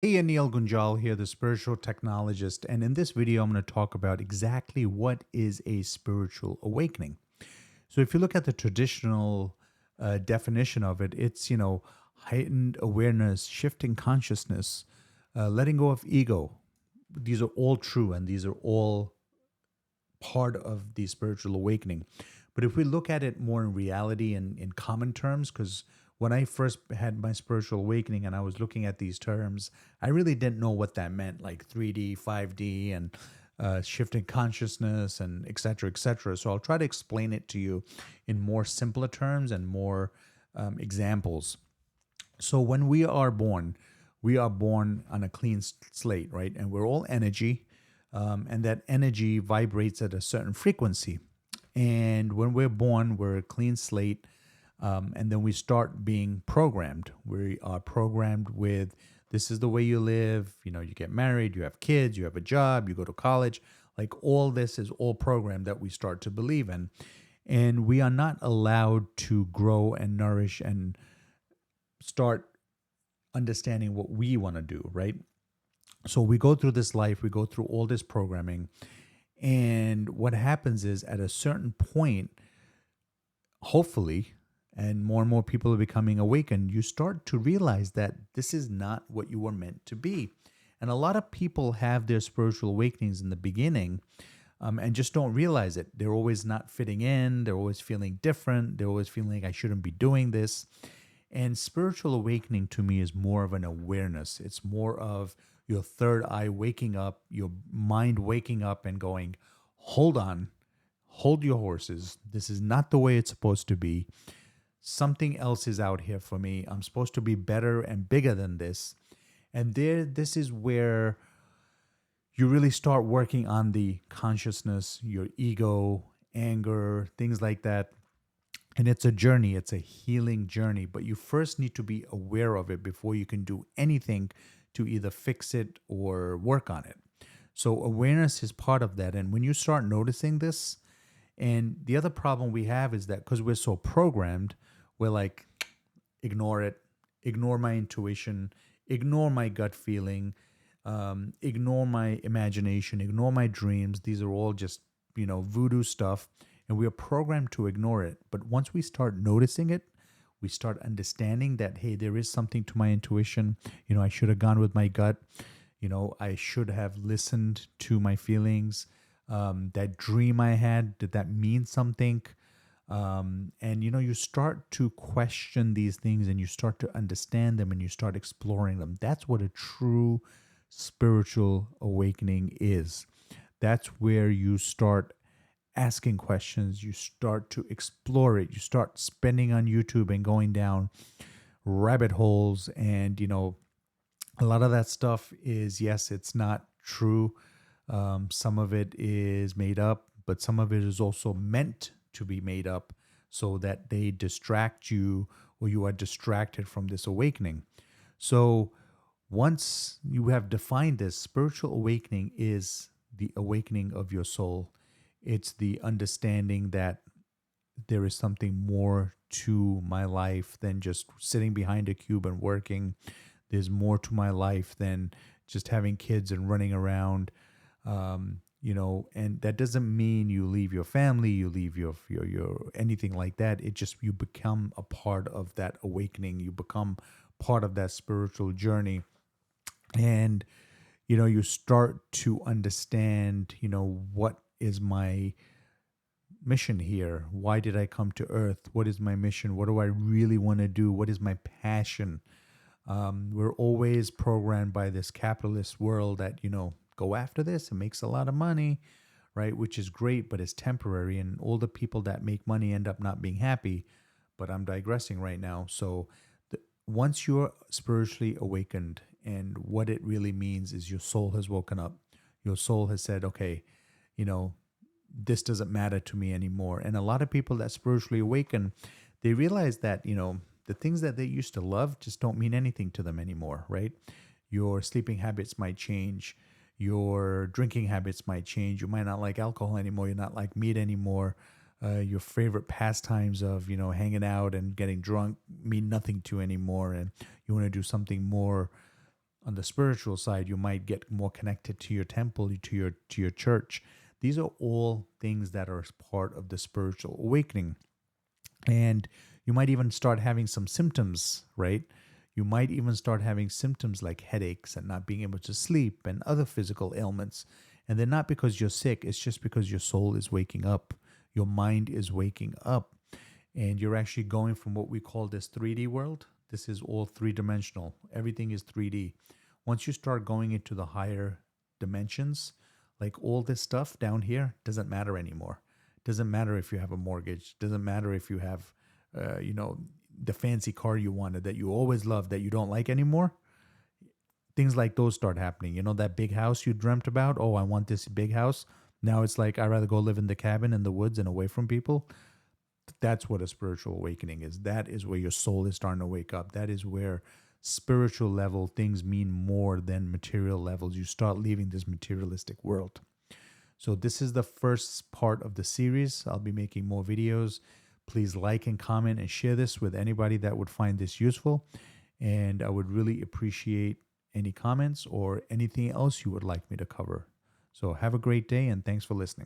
Hey, Anil Gunjal here, the spiritual technologist. And in this video, I'm going to talk about exactly what is a spiritual awakening. So, if you look at the traditional definition of it, it's heightened awareness, shifting consciousness, letting go of ego. These are all true and these are all part of the spiritual awakening. But if we look at it more in reality and in common terms, because when I first had my spiritual awakening and I was looking at these terms, I really didn't know what that meant, like 3D, 5D, and shifting consciousness, and et cetera, et cetera. So I'll try to explain it to you in more simpler terms and more examples. So when we are born on a clean slate, right? And we're all energy, and that energy vibrates at a certain frequency. And when we're born, we're a clean slate, and then we start being programmed. We are programmed with this is the way you live. You get married, you have kids, you have a job, you go to college. Like all this is all programmed that we start to believe in. And we are not allowed to grow and nourish and start understanding what we want to do, right? So we go through this life, we go through all this programming. And what happens is at a certain point, hopefully, and more people are becoming awakened, you start to realize that this is not what you were meant to be. And a lot of people have their spiritual awakenings in the beginning, and just don't realize it. They're always not fitting in, they're always feeling different, they're always feeling like I shouldn't be doing this. And spiritual awakening to me is more of an awareness. It's more of your third eye waking up, your mind waking up and going, hold on, hold your horses. This is not the way it's supposed to be. Something else is out here for me. I'm supposed to be better and bigger than this. And this is where you really start working on the consciousness, your ego, anger, things like that. And it's a journey, it's a healing journey, but you first need to be aware of it before you can do anything to either fix it or work on it. So, awareness is part of that. And when you start noticing this, and the other problem we have is that because we're so programmed, we're like, ignore it, ignore my intuition, ignore my gut feeling, ignore my imagination, ignore my dreams. These are all just, voodoo stuff. And we are programmed to ignore it. But once we start noticing it, we start understanding that, hey, there is something to my intuition. I should have gone with my gut. I should have listened to my feelings. That dream I had, did that mean something? And you start to question these things and you start to understand them and you start exploring them. That's what a true spiritual awakening is. That's where you start asking questions, you start to explore it, you start spending on YouTube and going down rabbit holes. And a lot of that stuff is, yes, it's not true. Some of it is made up, but some of it is also meant to be made up so that they distract you or you are distracted from this awakening. So once you have defined this, spiritual awakening is the awakening of your soul. It's the understanding that there is something more to my life than just sitting behind a cube and working. There's more to my life than just having kids and running around. And that doesn't mean you leave your family, you leave your anything like that. It just, you become a part of that awakening. You become part of that spiritual journey. And, you start to understand, what is my mission here? Why did I come to earth? What is my mission? What do I really want to do? What is my passion? We're always programmed by this capitalist world that, go after this. It makes a lot of money, right? Which is great, but it's temporary. And all the people that make money end up not being happy. But I'm digressing right now. So once you're spiritually awakened, and what it really means is your soul has woken up. Your soul has said, okay, you know, this doesn't matter to me anymore. And a lot of people that spiritually awaken, they realize that, the things that they used to love just don't mean anything to them anymore, right? Your sleeping habits might change. Your drinking habits might change. You might not like alcohol anymore. You're not like meat anymore. Your favorite pastimes of, hanging out and getting drunk mean nothing to you anymore. And you want to do something more, On the spiritual side, you might get more connected to your temple, to your church. These are all things that are part of the spiritual awakening. And you might even start having some symptoms, right? You might even start having symptoms like headaches and not being able to sleep and other physical ailments. And they're not because you're sick, it's just because your soul is waking up, your mind is waking up, and you're actually going from what we call this 3D world. This is all three dimensional, everything is 3D. Once you start going into the higher dimensions, like all this stuff down here doesn't matter anymore. Doesn't matter if you have a mortgage. Doesn't matter if you have, the fancy car you wanted that you always loved that you don't like anymore. Things like those start happening. You know, that big house you dreamt about. Oh, I want this big house. Now it's like, I'd rather go live in the cabin in the woods and away from people. That's what a spiritual awakening is. That is where your soul is starting to wake up. That is where spiritual level things mean more than material levels. You start leaving this materialistic world. So this is the first part of the series. I'll be making more videos. Please like and comment and share this with anybody that would find this useful. And I would really appreciate any comments or anything else you would like me to cover. So have a great day and thanks for listening.